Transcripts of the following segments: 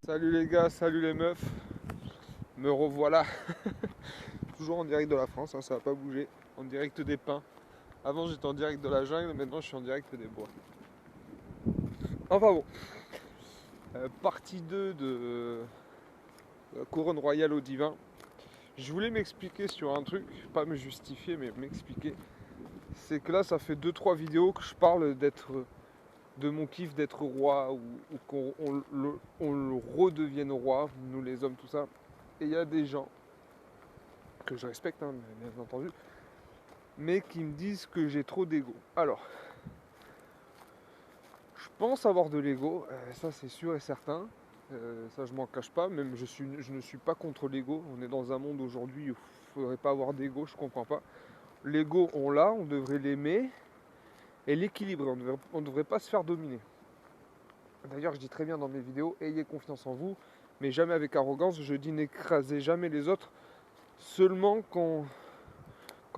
Salut les gars, salut les meufs, me revoilà, toujours en direct de la France, hein, ça va pas bouger, en direct des pins. Avant j'étais en direct de la jungle, maintenant je suis en direct des bois. Enfin bon, partie 2 de la couronne royale au divin. Je voulais m'expliquer sur un truc, pas me justifier mais m'expliquer. C'est que là ça fait deux-trois vidéos que je parle de mon kiff d'être roi ou qu'on le redevienne roi, nous les hommes, tout ça. Et il y a des gens que je respecte, hein, bien entendu, mais qui me disent que j'ai trop d'ego. Alors, je pense avoir de l'ego, ça c'est sûr et certain. Ça je m'en cache pas, même je ne suis pas contre l'ego. On est dans un monde aujourd'hui où il ne faudrait pas avoir d'ego, je comprends pas. L'ego on l'a, on devrait l'aimer et l'équilibrer, on ne devrait pas se faire dominer. D'ailleurs je dis très bien dans mes vidéos, ayez confiance en vous, mais jamais avec arrogance. Je dis n'écrasez jamais les autres, seulement quand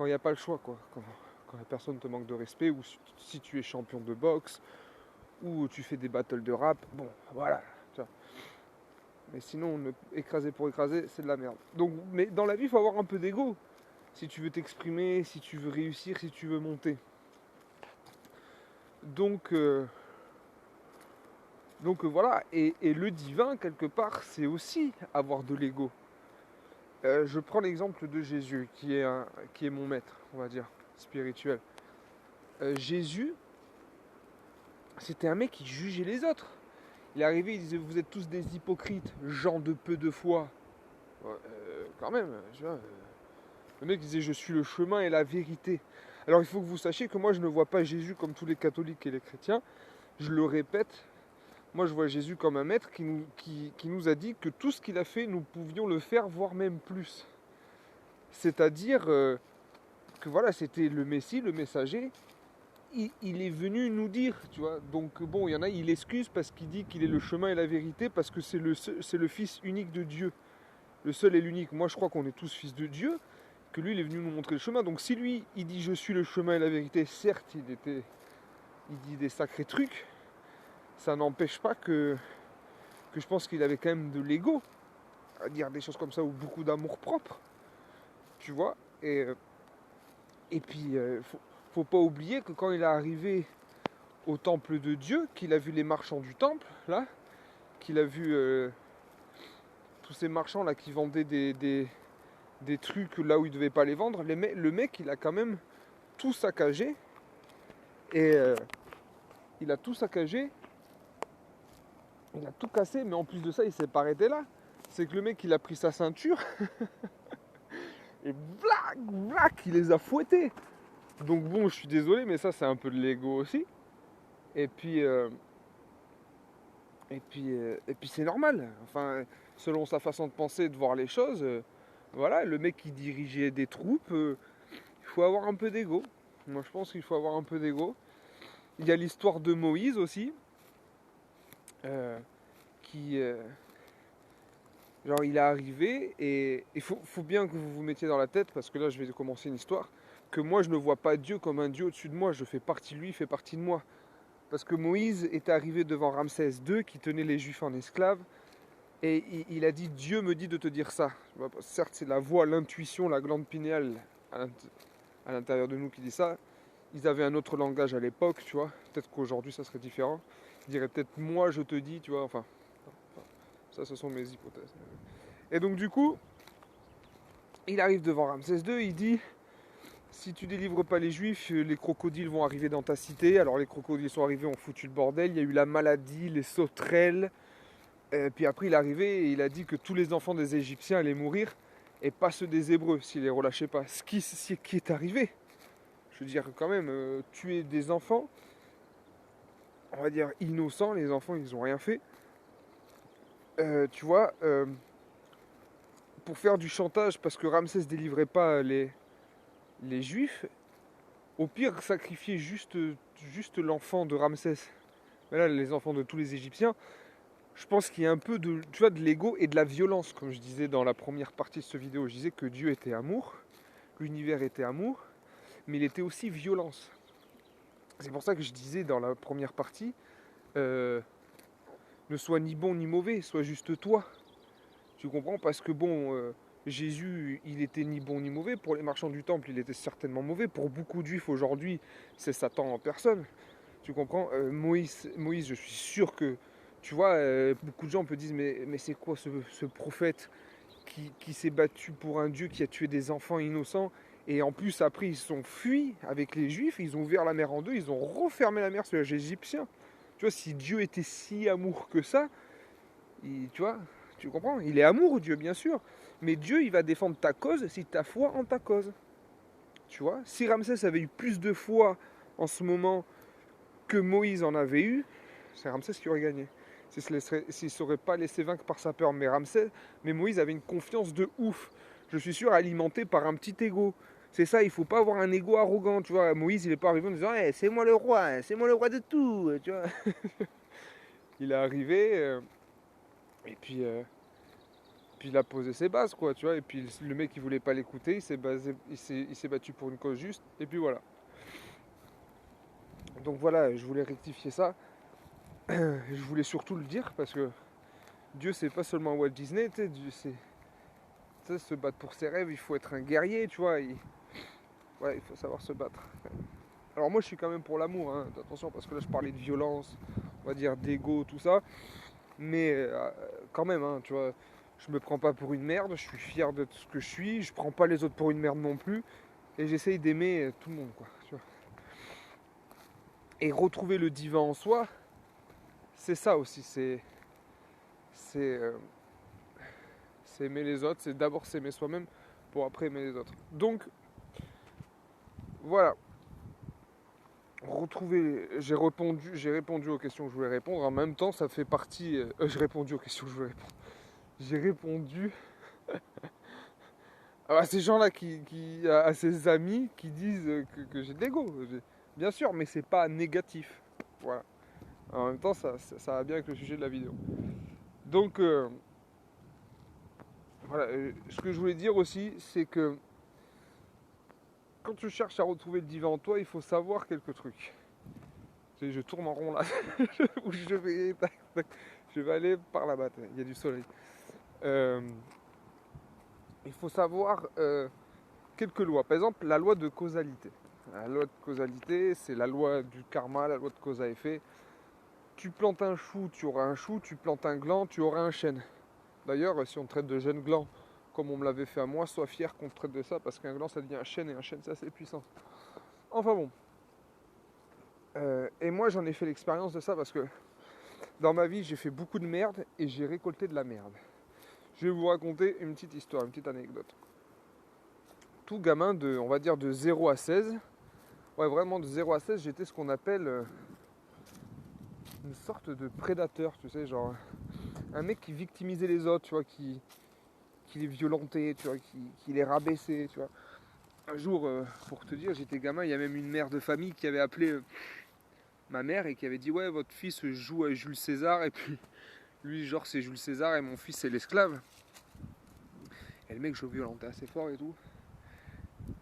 il n'y a pas le choix, quoi. Quand la personne te manque de respect, ou si tu es champion de boxe, ou tu fais des battles de rap, bon, voilà. Tu vois. Mais sinon, écraser pour écraser, c'est de la merde. Donc, mais dans la vie, il faut avoir un peu d'ego. Si tu veux t'exprimer, si tu veux réussir, si tu veux monter. Donc, voilà. Et le divin, quelque part, c'est aussi avoir de l'ego. Je prends l'exemple de Jésus, qui est mon maître, on va dire, spirituel. Jésus, c'était un mec qui jugeait les autres. Il est arrivé, il disait vous êtes tous des hypocrites, gens de peu de foi. Ouais, quand même, tu vois. Le mec disait je suis le chemin et la vérité. Alors il faut que vous sachiez que moi je ne vois pas Jésus comme tous les catholiques et les chrétiens. Je le répète, moi je vois Jésus comme un maître qui nous a dit que tout ce qu'il a fait, nous pouvions le faire, voire même plus. C'est-à-dire que voilà, c'était le Messie, le messager. Il est venu nous dire, tu vois. Donc bon, il y en a, il excuse parce qu'il dit qu'il est le chemin et la vérité, parce que c'est le Fils unique de Dieu. Le seul et l'unique. Moi, je crois qu'on est tous fils de Dieu, que lui, il est venu nous montrer le chemin. Donc si lui, il dit je suis le chemin et la vérité, certes, il dit des sacrés trucs, ça n'empêche pas que je pense qu'il avait quand même de l'ego à dire des choses comme ça, ou beaucoup d'amour propre, tu vois. Et puis, faut pas oublier que quand il est arrivé au temple de Dieu, qu'il a vu les marchands du temple, là, qu'il a vu tous ces marchands là qui vendaient des trucs là où il ne devait pas les vendre, le mec il a quand même tout saccagé, et il a tout saccagé, il a tout cassé, mais en plus de ça il s'est pas arrêté là. C'est que le mec il a pris sa ceinture et blac, blac, il les a fouettés. Donc bon, je suis désolé, mais ça c'est un peu de l'ego aussi. Et puis, et puis c'est normal. Enfin, selon sa façon de penser et de voir les choses, voilà, le mec qui dirigeait des troupes, il faut avoir un peu d'ego. Moi, je pense qu'il faut avoir un peu d'ego. Il y a l'histoire de Moïse aussi, euh, qui, genre, il est arrivé et il faut bien que vous vous mettiez dans la tête, parce que là, je vais commencer une histoire, que moi, je ne vois pas Dieu comme un Dieu au-dessus de moi. Je fais partie de lui, il fait partie de moi. Parce que Moïse est arrivé devant Ramsès II, qui tenait les Juifs en esclaves. Et il a dit Dieu me dit de te dire ça. Certes, c'est la voix, l'intuition, la glande pinéale à l'intérieur de nous qui dit ça. Ils avaient un autre langage à l'époque, tu vois. Peut-être qu'aujourd'hui ça serait différent. Ils diraient peut-être moi je te dis, tu vois. Enfin, ça ce sont mes hypothèses. Et donc du coup, il arrive devant Ramsès II, il dit si tu délivres pas les Juifs, les crocodiles vont arriver dans ta cité. Alors les crocodiles sont arrivés, ont foutu le bordel. Il y a eu la maladie, les sauterelles. Et puis après, il est arrivé et il a dit que tous les enfants des Égyptiens allaient mourir et pas ceux des Hébreux s'ils les relâchaient pas. Ce qui est arrivé. Je veux dire, quand même, tuer des enfants, on va dire innocents, les enfants, ils ont rien fait. Tu vois, pour faire du chantage parce que Ramsès délivrait pas les Juifs, au pire, sacrifier juste l'enfant de Ramsès. Mais là, les enfants de tous les Égyptiens, je pense qu'il y a un peu de, tu vois, de l'ego et de la violence, comme je disais dans la première partie de cette vidéo. Je disais que Dieu était amour, l'univers était amour, mais il était aussi violence. C'est pour ça que je disais dans la première partie, euh, ne sois ni bon ni mauvais, sois juste toi. Tu comprends? Parce que bon, Jésus, il était ni bon ni mauvais. Pour les marchands du temple, il était certainement mauvais. Pour beaucoup de juifs aujourd'hui, c'est Satan en personne. Tu comprends? Moïse, je suis sûr que, tu vois, beaucoup de gens me disent, mais c'est quoi ce prophète qui s'est battu pour un Dieu qui a tué des enfants innocents? Et en plus, après, ils sont fuis avec les Juifs, ils ont ouvert la mer en deux, ils ont refermé la mer sur les Égyptiens. Tu vois, si Dieu était si amour que ça, tu vois, tu comprends? Il est amour, Dieu, bien sûr. Mais Dieu, il va défendre ta cause si tu as foi en ta cause. Tu vois? Si Ramsès avait eu plus de foi en ce moment que Moïse en avait eu, c'est Ramsès qui aurait gagné. S'il ne serait pas laissé vaincre par sa peur. Mais Moïse avait une confiance de ouf. Je suis sûr, alimenté par un petit ego. C'est ça, il faut pas avoir un ego arrogant. Tu vois, Moïse, il est pas arrivé en disant hey, c'est moi le roi, c'est moi le roi de tout. Tu vois. Il est arrivé et puis il a posé ses bases, quoi. Tu vois. Et puis le mec, il voulait pas l'écouter. Il s'est battu pour une cause juste. Et puis voilà. Donc voilà, je voulais rectifier ça. Je voulais surtout le dire parce que Dieu, c'est pas seulement Walt Disney, tu sais, Dieu, c'est se battre pour ses rêves, il faut être un guerrier, tu vois. Ouais, il faut savoir se battre. Alors moi, je suis quand même pour l'amour, hein, attention, parce que là, je parlais de violence, on va dire d'ego, tout ça. Mais quand même, hein, tu vois, je me prends pas pour une merde, je suis fier de ce que je suis, je prends pas les autres pour une merde non plus, et j'essaye d'aimer tout le monde, quoi. Tu vois. Et retrouver le divin en soi, c'est ça aussi, c'est aimer les autres, c'est d'abord s'aimer soi-même pour après aimer les autres. Donc, voilà. J'ai répondu aux questions que je voulais répondre. En même temps, ça fait partie. J'ai répondu aux questions que je voulais répondre. J'ai répondu à ces gens-là à ces amis qui disent que j'ai de l'ego. Bien sûr, mais c'est pas négatif. Voilà. En même temps, ça va bien avec le sujet de la vidéo. Donc, voilà. Ce que je voulais dire aussi, c'est que quand tu cherches à retrouver le divin en toi, il faut savoir quelques trucs. Je tourne en rond là, où je vais aller par là-bas, il y a du soleil. Il faut savoir quelques lois. Par exemple, la loi de causalité. La loi de causalité, c'est la loi du karma, la loi de cause à effet. Tu plantes un chou, tu auras un chou. Tu plantes un gland, tu auras un chêne. D'ailleurs, si on traite de jeune gland, comme on me l'avait fait à moi, sois fier qu'on traite de ça, parce qu'un gland, ça devient un chêne, et un chêne, c'est assez puissant. Enfin bon. Et moi, j'en ai fait l'expérience de ça, parce que dans ma vie, j'ai fait beaucoup de merde, et j'ai récolté de la merde. Je vais vous raconter une petite histoire, une petite anecdote. Tout gamin on va dire de 0 à 16, ouais vraiment de 0 à 16, j'étais ce qu'on appelle une sorte de prédateur, tu sais, genre un mec qui victimisait les autres, tu vois, qui les violentait, tu vois, qui les rabaissait, tu vois. Un jour, pour te dire, j'étais gamin, il y a même une mère de famille qui avait appelé ma mère et qui avait dit ouais, votre fils joue à Jules César, et puis lui, genre, c'est Jules César et mon fils, c'est l'esclave. Et le mec, je violentais assez fort et tout.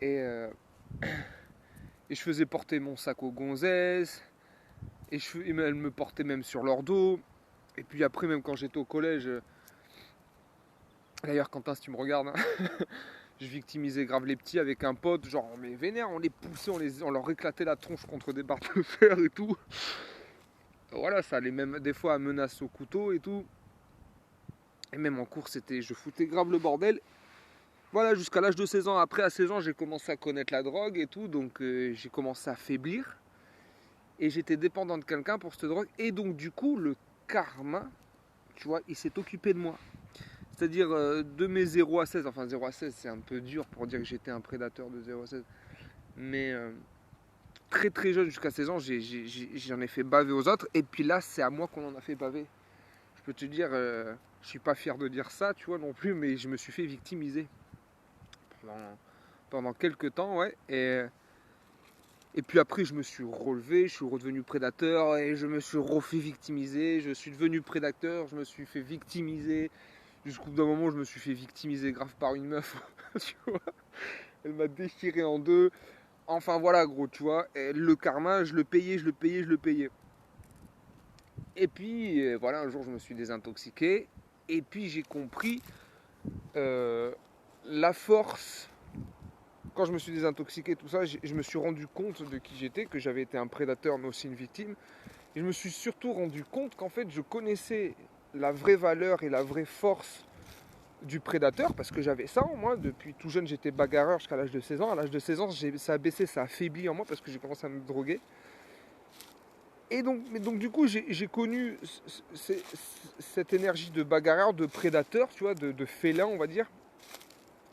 Et je faisais porter mon sac aux gonzesses. Et elle me portait même sur leur dos. Et puis après, même quand j'étais au collège, d'ailleurs, Quentin, si tu me regardes, hein, je victimisais grave les petits avec un pote. Genre, mais vénère, on les poussait, on leur éclatait la tronche contre des barres de fer et tout. Voilà, ça allait même des fois à menace au couteau et tout. Et même en cours, je foutais grave le bordel. Voilà, jusqu'à l'âge de 16 ans. Après, à 16 ans, j'ai commencé à connaître la drogue et tout. Donc, j'ai commencé à faiblir. Et j'étais dépendant de quelqu'un pour cette drogue. Et donc, du coup, le karma, tu vois, il s'est occupé de moi. C'est-à-dire, de mes 0 à 16. Enfin, 0 à 16, c'est un peu dur pour dire que j'étais un prédateur de 0 à 16. Mais très très jeune, jusqu'à 16 ans, j'en ai fait baver aux autres. Et puis là, c'est à moi qu'on en a fait baver. Je peux te dire, je suis pas fier de dire ça, tu vois, non plus. Mais je me suis fait victimiser. Pendant quelques temps, ouais. Et puis après, je me suis relevé, je suis redevenu prédateur et je me suis refait victimiser. Je suis devenu prédateur, je me suis fait victimiser. Jusqu'au bout d'un moment, je me suis fait victimiser grave par une meuf. Tu vois, elle m'a déchiré en deux. Enfin voilà, gros, tu vois. Et le karma, je le payais. Et puis, voilà, un jour, je me suis désintoxiqué. Et puis, j'ai compris euh, la force. Quand je me suis désintoxiqué, tout ça, je me suis rendu compte de qui j'étais, que j'avais été un prédateur, mais aussi une victime. Et je me suis surtout rendu compte qu'en fait, je connaissais la vraie valeur et la vraie force du prédateur, parce que j'avais ça en moi. Depuis tout jeune, j'étais bagarreur jusqu'à l'âge de 16 ans. À l'âge de 16 ans, ça a baissé, ça a faibli en moi, parce que j'ai commencé à me droguer. Et donc du coup, j'ai connu cette énergie de bagarreur, de prédateur, tu vois, de félin, on va dire.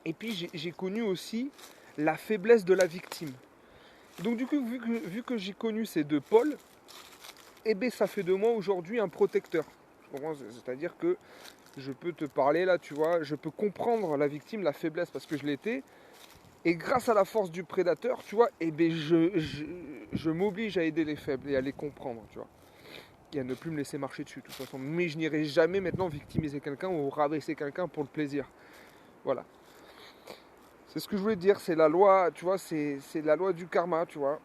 Et puis j'ai connu aussi la faiblesse de la victime. Donc du coup, vu que j'ai connu ces deux pôles, eh ben, ça fait de moi aujourd'hui un protecteur. C'est-à-dire que je peux te parler là, tu vois, je peux comprendre la victime, la faiblesse, parce que je l'étais. Et grâce à la force du prédateur, tu vois, eh ben, je m'oblige à aider les faibles et à les comprendre, tu vois. Et à ne plus me laisser marcher dessus, de toute façon. Mais je n'irai jamais maintenant victimiser quelqu'un ou rabaisser quelqu'un pour le plaisir. Voilà. C'est ce que je voulais te dire, c'est la loi, tu vois, c'est la loi du karma, tu vois.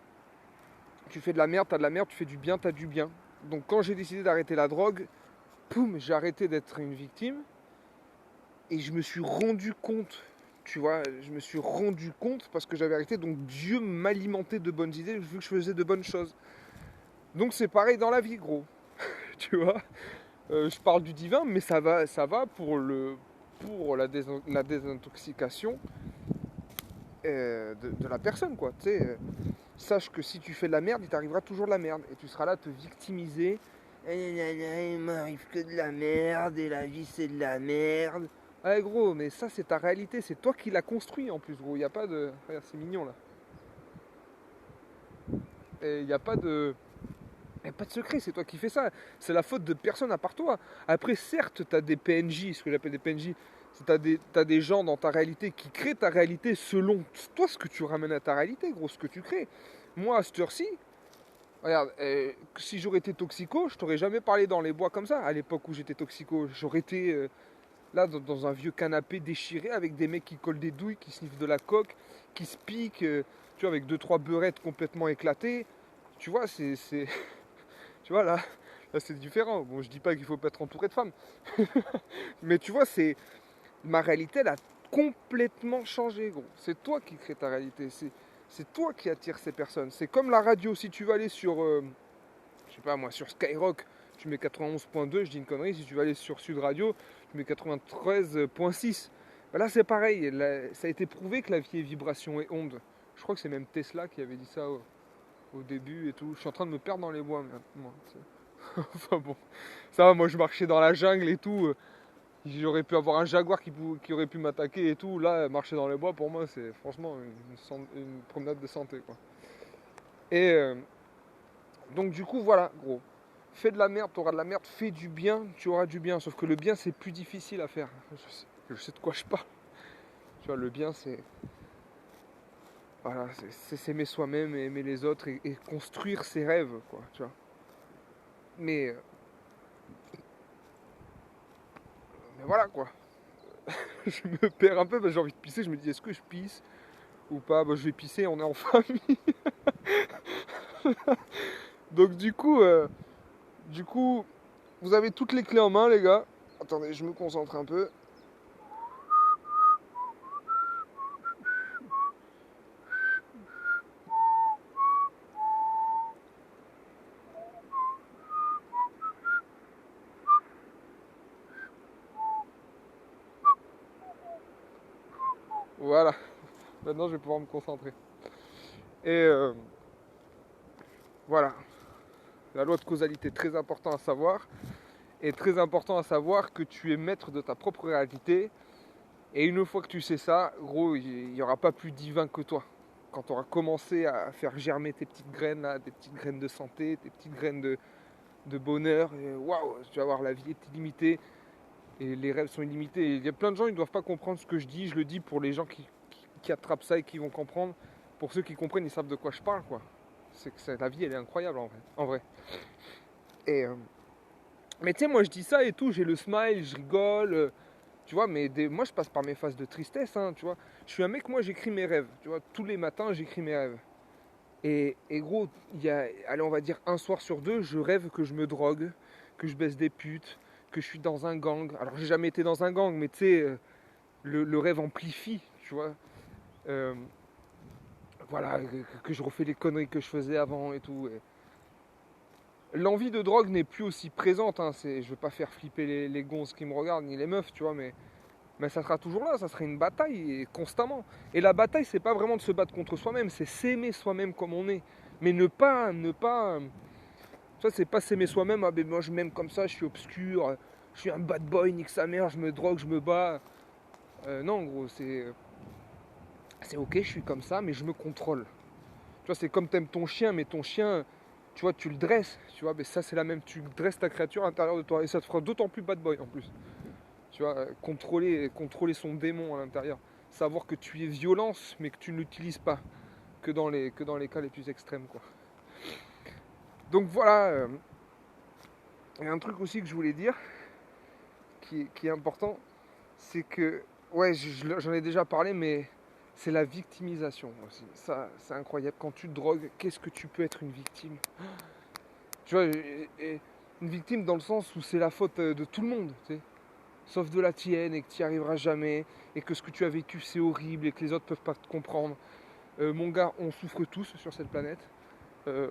Tu fais de la merde, t'as de la merde, tu fais du bien, t'as du bien. Donc quand j'ai décidé d'arrêter la drogue, poum, j'ai arrêté d'être une victime. Et je me suis rendu compte, tu vois, je me suis rendu compte parce que j'avais arrêté, donc Dieu m'alimentait de bonnes idées vu que je faisais de bonnes choses. Donc c'est pareil dans la vie, gros, tu vois. Je parle du divin, mais ça va pour la désintoxication de la personne, quoi. Tu sais, sache que si tu fais de la merde, il t'arrivera toujours de la merde. Et tu seras là à te victimiser. Il m'arrive que de la merde, et la vie c'est de la merde. Ouais, gros, mais ça c'est ta réalité, c'est toi qui l'as construit en plus, gros. Il n'y a pas de. Regarde, c'est mignon là. Il n'y a pas de. Il n'y a pas de secret, c'est toi qui fais ça. C'est la faute de personne à part toi. Après, certes, tu as des PNJ, ce que j'appelle des PNJ. T'as des gens dans ta réalité qui créent ta réalité selon toi, ce que tu ramènes à ta réalité, gros, ce que tu crées. Moi, à cette heure-ci, regarde, si j'aurais été toxico, je t'aurais jamais parlé dans les bois comme ça. À l'époque où j'étais toxico, j'aurais été là dans un vieux canapé déchiré avec des mecs qui collent des douilles, qui sniffent de la coke, qui se piquent, tu vois, avec deux trois beurettes complètement éclatées. Tu vois, tu vois là c'est différent. Bon, je dis pas qu'il faut pas être entouré de femmes, mais tu vois, ma réalité, elle a complètement changé, gros. C'est toi qui crée ta réalité. C'est toi qui attire ces personnes. C'est comme la radio. Si tu vas aller sur, je sais pas moi, sur Skyrock, tu mets 91.2, je dis une connerie. Si tu vas aller sur Sud Radio, tu mets 93.6. Ben là, c'est pareil. Ça a été prouvé que la vie est vibration et onde. Je crois que c'est même Tesla qui avait dit ça au début et tout. Je suis en train de me perdre dans les bois maintenant. Enfin bon, ça va, moi je marchais dans la jungle et tout. J'aurais pu avoir un jaguar qui aurait pu m'attaquer et tout. Là, marcher dans les bois, pour moi, c'est franchement une promenade de santé, quoi. Et donc, du coup, voilà, gros. Fais de la merde, tu auras de la merde. Fais du bien, tu auras du bien. Sauf que le bien, c'est plus difficile à faire. Je sais de quoi je parle. Tu vois, le bien, c'est... Voilà, c'est s'aimer soi-même et aimer les autres et construire ses rêves, quoi, tu vois. Mais, mais voilà, quoi. Je me perds un peu parce que j'ai envie de pisser. Je me dis, est-ce que je pisse ou pas? Bah, je vais pisser, on est en famille. Donc du coup, vous avez toutes les clés en main, les gars. Attendez, je me concentre un peu. Voilà. Maintenant, je vais pouvoir me concentrer. Et voilà. La loi de causalité, très important à savoir. Et très important à savoir que tu es maître de ta propre réalité. Et une fois que tu sais ça, gros, il n'y aura pas plus divin que toi. Quand tu auras commencé à faire germer tes petites graines, là, tes petites graines de santé, tes petites graines de bonheur, waouh, tu vas voir, la vie est illimitée. Et les rêves sont illimités. Il y a plein de gens, ils ne doivent pas comprendre ce que je dis. Je le dis pour les gens qui attrapent ça et qui vont comprendre. Pour ceux qui comprennent, ils savent de quoi je parle, quoi. C'est que la vie, elle est incroyable, en vrai. Et, mais tu sais, moi, je dis ça et tout. J'ai le smile, je rigole. Tu vois, mais moi, je passe par mes phases de tristesse, hein, tu vois. Je suis un mec, moi, j'écris mes rêves. Tu vois, tous les matins, j'écris mes rêves. Et gros, il y a, allez, on va dire un soir sur deux, je rêve que je me drogue, que je baisse des putes, que je suis dans un gang. Alors j'ai jamais été dans un gang, mais tu sais, le rêve amplifie, tu vois. Euh, voilà, que je refais les conneries que je faisais avant et tout. L'envie de drogue n'est plus aussi présente, hein. Je veux pas faire flipper les gonzes qui me regardent, ni les meufs, tu vois, mais ça sera toujours là, ça sera une bataille, et constamment. Et la bataille, c'est pas vraiment de se battre contre soi-même, c'est s'aimer soi-même comme on est. Mais tu vois, c'est pas s'aimer soi-même, ah ben moi je m'aime comme ça, je suis obscur, je suis un bad boy, nique sa mère, je me drogue, je me bats. Non, gros, c'est ok, je suis comme ça, mais je me contrôle. Tu vois, c'est comme t'aimes ton chien, mais ton chien, tu vois, tu le dresses, tu vois, mais ça c'est la même, tu dresses ta créature à l'intérieur de toi, et ça te fera d'autant plus bad boy en plus. Tu vois, contrôler son démon à l'intérieur. Savoir que tu es violence, mais que tu ne l'utilises pas, que dans les cas les plus extrêmes, quoi. Donc voilà, il y a un truc aussi que je voulais dire, qui est important, c'est que, ouais, j'en ai déjà parlé, mais c'est la victimisation aussi. Ça, c'est incroyable. Quand tu te drogues, qu'est-ce que tu peux être une victime? Tu vois, une victime dans le sens où c'est la faute de tout le monde, tu sais. Sauf de la tienne, et que tu n'y arriveras jamais, et que ce que tu as vécu c'est horrible, et que les autres peuvent pas te comprendre. Mon gars, on souffre tous sur cette planète. Euh,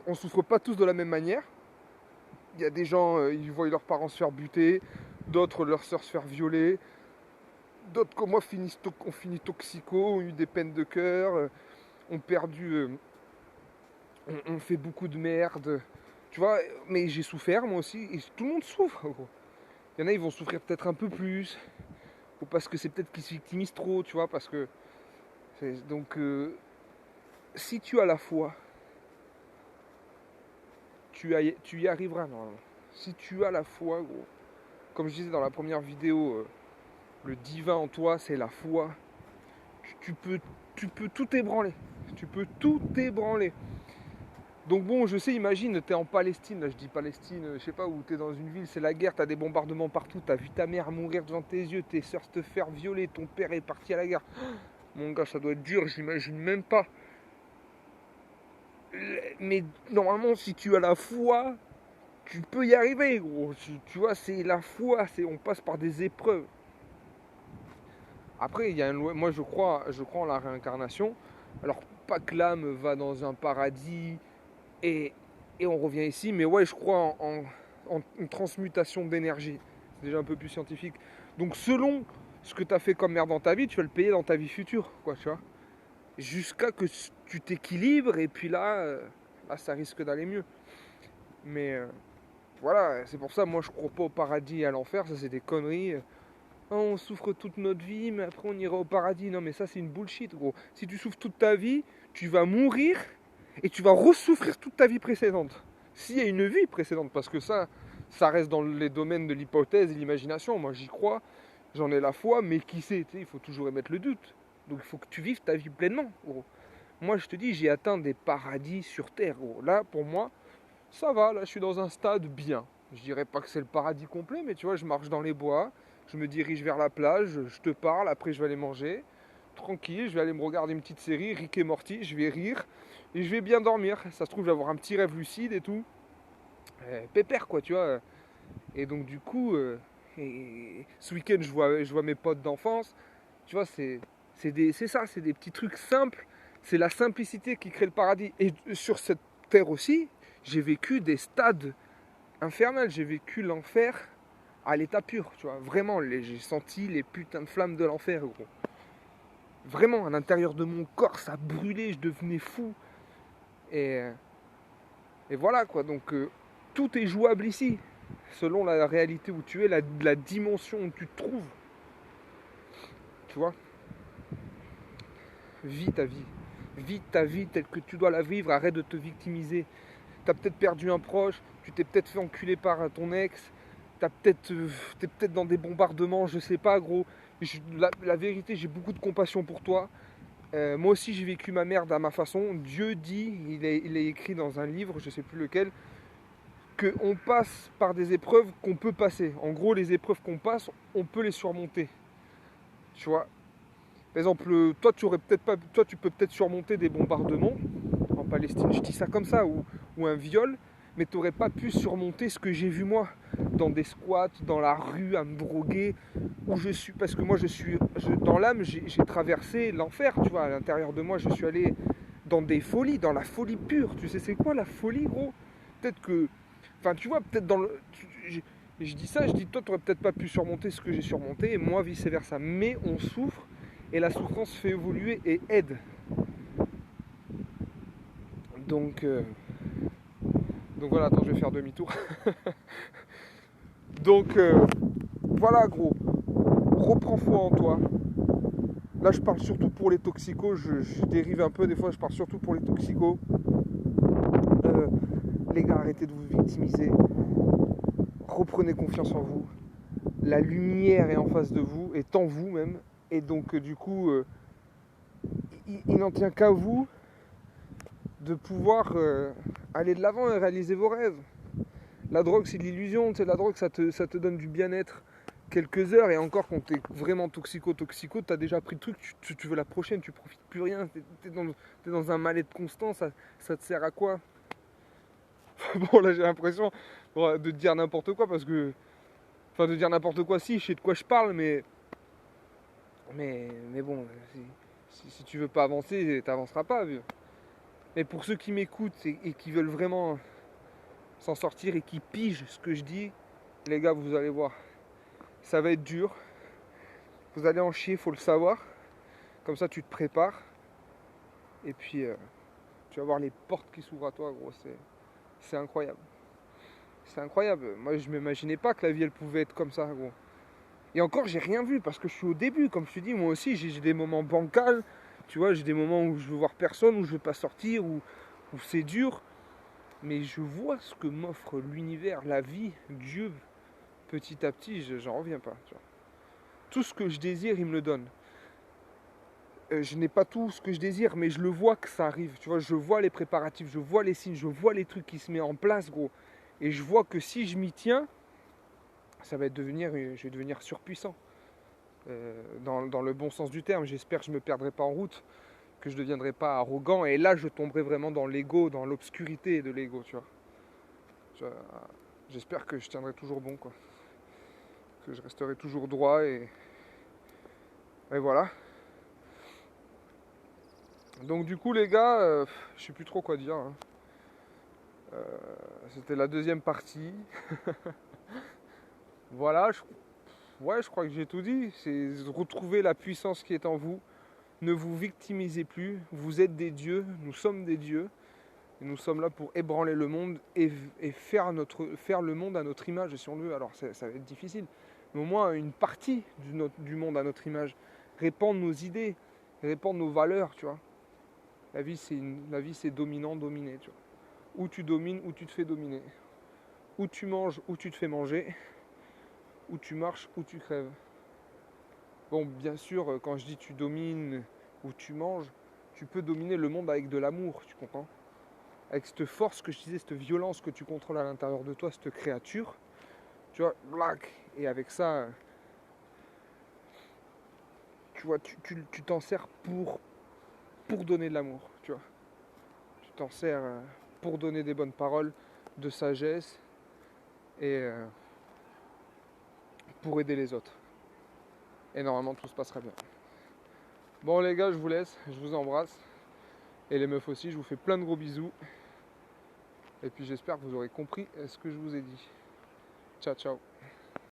on souffre pas tous de la même manière. Il y a des gens, ils voient leurs parents se faire buter, d'autres leur sœurs se faire violer, d'autres comme moi ont fini toxico, ont eu des peines de cœur, ont perdu, ont fait beaucoup de merde. Tu vois, mais j'ai souffert moi aussi, et tout le monde souffre, gros. Il y en a, ils vont souffrir peut-être un peu plus, ou parce que c'est peut-être qu'ils se victimisent trop, tu vois, parce que... Donc, si tu as la foi, tu y arriveras normalement. Si tu as la foi, gros, comme je disais dans la première vidéo, le divin en toi, c'est la foi. Tu peux tout ébranler. Tu peux tout ébranler. Donc bon, je sais, imagine, t'es en Palestine, là je dis Palestine, je sais pas, où t'es dans une ville, c'est la guerre, t'as des bombardements partout, t'as vu ta mère mourir devant tes yeux, tes sœurs te faire violer, ton père est parti à la guerre. Mon gars, ça doit être dur, j'imagine même pas. Mais normalement, si tu as la foi, tu peux y arriver, gros. Tu vois, c'est la foi, on passe par des épreuves. Après, il y a moi je crois en la réincarnation. Alors, pas que l'âme va dans un paradis et, et on revient ici, mais ouais, je crois en une transmutation d'énergie. C'est déjà un peu plus scientifique. Donc, selon ce que tu as fait comme merde dans ta vie, tu vas le payer dans ta vie future, quoi, tu vois. Jusqu'à que tu t'équilibres, et puis là ça risque d'aller mieux. Mais voilà, c'est pour ça, moi, je crois pas au paradis et à l'enfer, ça, c'est des conneries. Oh, on souffre toute notre vie, mais après on ira au paradis. Non, mais ça, c'est une bullshit, gros. Si tu souffres toute ta vie, tu vas mourir et tu vas ressouffrir toute ta vie précédente. S'il y a une vie précédente, parce que ça reste dans les domaines de l'hypothèse et l'imagination. Moi, j'y crois, j'en ai la foi, mais qui sait, il faut toujours émettre le doute. Donc, il faut que tu vives ta vie pleinement, gros. Moi, je te dis, j'ai atteint des paradis sur Terre, gros. Là, pour moi, ça va, là, je suis dans un stade bien. Je dirais pas que c'est le paradis complet, mais tu vois, je marche dans les bois, je me dirige vers la plage, je te parle, après je vais aller manger. Tranquille, je vais aller me regarder une petite série, Rick et Morty, je vais rire et je vais bien dormir. Ça se trouve, je vais avoir un petit rêve lucide et tout. Pépère, quoi, tu vois. Et donc, du coup, ce week-end, je vois mes potes d'enfance. Tu vois, c'est ça, c'est des petits trucs simples. C'est la simplicité qui crée le paradis. Et sur cette terre aussi, j'ai vécu des stades infernal, j'ai vécu l'enfer à l'état pur, tu vois. Vraiment, j'ai senti les putains de flammes de l'enfer, gros. Vraiment, à l'intérieur de mon corps, ça brûlait, je devenais fou. Et, et voilà, quoi. Donc, tout est jouable ici, selon la réalité où tu es, la dimension où tu te trouves. Tu vois. Vis ta vie. Vis ta vie telle que tu dois la vivre, arrête de te victimiser. T'as peut-être perdu un proche, tu t'es peut-être fait enculer par ton ex, t'es peut-être dans des bombardements, je sais pas, gros. La vérité, j'ai beaucoup de compassion pour toi. Moi aussi, j'ai vécu ma merde à ma façon. Dieu dit, il est écrit dans un livre, je sais plus lequel, qu'on passe par des épreuves qu'on peut passer. En gros, les épreuves qu'on passe, on peut les surmonter. Tu vois. Par exemple, toi, tu peux peut-être surmonter des bombardements en Palestine. Je dis ça comme ça, ou un viol. mais tu n'aurais pas pu surmonter ce que j'ai vu moi, dans des squats, dans la rue, à me droguer, où je suis, parce que moi dans l'âme, j'ai traversé l'enfer, tu vois, à l'intérieur de moi, je suis allé dans des folies, dans la folie pure. Tu sais c'est quoi la folie, gros? Peut-être que, enfin tu vois, peut-être dans le, je dis ça, je dis toi tu n'aurais peut-être pas pu surmonter ce que j'ai surmonté, et moi vice versa, mais on souffre, et la souffrance fait évoluer et aide. Donc voilà, attends, je vais faire demi-tour. Donc voilà, gros, reprends foi en toi. Là, je parle surtout pour les toxicos, je dérive un peu, des fois, je parle surtout pour les toxicos. Les gars, arrêtez de vous victimiser. Reprenez confiance en vous. La lumière est en face de vous, est en vous même. Et donc, du coup, il n'en tient qu'à vous de pouvoir aller de l'avant et réaliser vos rêves. La drogue, c'est de l'illusion. Tu sais, la drogue, ça te donne du bien-être quelques heures. Et encore, quand tu es vraiment toxico, tu as déjà pris le truc, tu veux la prochaine, tu profites plus rien. Tu es dans un mal-être constant. Ça te sert à quoi? Bon, là, j'ai l'impression de dire n'importe quoi parce que... Enfin, de dire n'importe quoi, si, je sais de quoi je parle, mais bon, si tu veux pas avancer, t'avanceras pas, vieux. Mais pour ceux qui m'écoutent et qui veulent vraiment s'en sortir et qui pigent ce que je dis, les gars, vous allez voir, ça va être dur. Vous allez en chier, faut le savoir. Comme ça, tu te prépares. Et puis, tu vas voir les portes qui s'ouvrent à toi, gros. C'est incroyable. C'est incroyable. Moi, je m'imaginais pas que la vie, elle pouvait être comme ça, gros. Et encore, j'ai rien vu parce que je suis au début. Comme je te dis, moi aussi, j'ai des moments bancals. Tu vois, j'ai des moments où je veux voir personne, où je veux pas sortir, où c'est dur. Mais je vois ce que m'offre l'univers, la vie, Dieu. Petit à petit, j'en reviens pas. Tu vois. Tout ce que je désire, il me le donne. Je n'ai pas tout ce que je désire, mais je le vois que ça arrive. Tu vois, je vois les préparatifs, je vois les signes, je vois les trucs qui se mettent en place, gros. Et je vois que si je m'y tiens, je vais devenir surpuissant. Dans le bon sens du terme. J'espère que je ne me perdrai pas en route, que je ne deviendrai pas arrogant. Et là, je tomberai vraiment dans l'ego, dans l'obscurité de l'ego, tu vois. J'espère que je tiendrai toujours bon, quoi. Que je resterai toujours droit et voilà. Donc du coup, les gars, je sais plus trop quoi dire. Hein. C'était la deuxième partie. Voilà, je crois que j'ai tout dit. C'est retrouver la puissance qui est en vous. Ne vous victimisez plus, vous êtes des dieux, nous sommes des dieux. Et nous sommes là pour ébranler le monde et faire le monde à notre image, si on le veut. Alors ça va être difficile, mais au moins une partie du monde à notre image. Répandre nos idées, répandre nos valeurs, tu vois. La vie c'est dominant, dominé, tu vois. Ou tu domines, ou tu te fais dominer. Ou tu manges, ou tu te fais manger. Ou tu marches, ou tu crèves. Bon, bien sûr, quand je dis tu domines ou tu manges, tu peux dominer le monde avec de l'amour, tu comprends? Avec cette force que je disais, cette violence que tu contrôles à l'intérieur de toi, cette créature, tu vois, black. Et avec ça, tu vois, tu t'en sers pour donner de l'amour, tu vois. Tu t'en sers pour donner des bonnes paroles, de sagesse et pour aider les autres. Et normalement, tout se passera bien. Bon les gars, je vous laisse, je vous embrasse. Et les meufs aussi, je vous fais plein de gros bisous. Et puis j'espère que vous aurez compris ce que je vous ai dit. Ciao, ciao.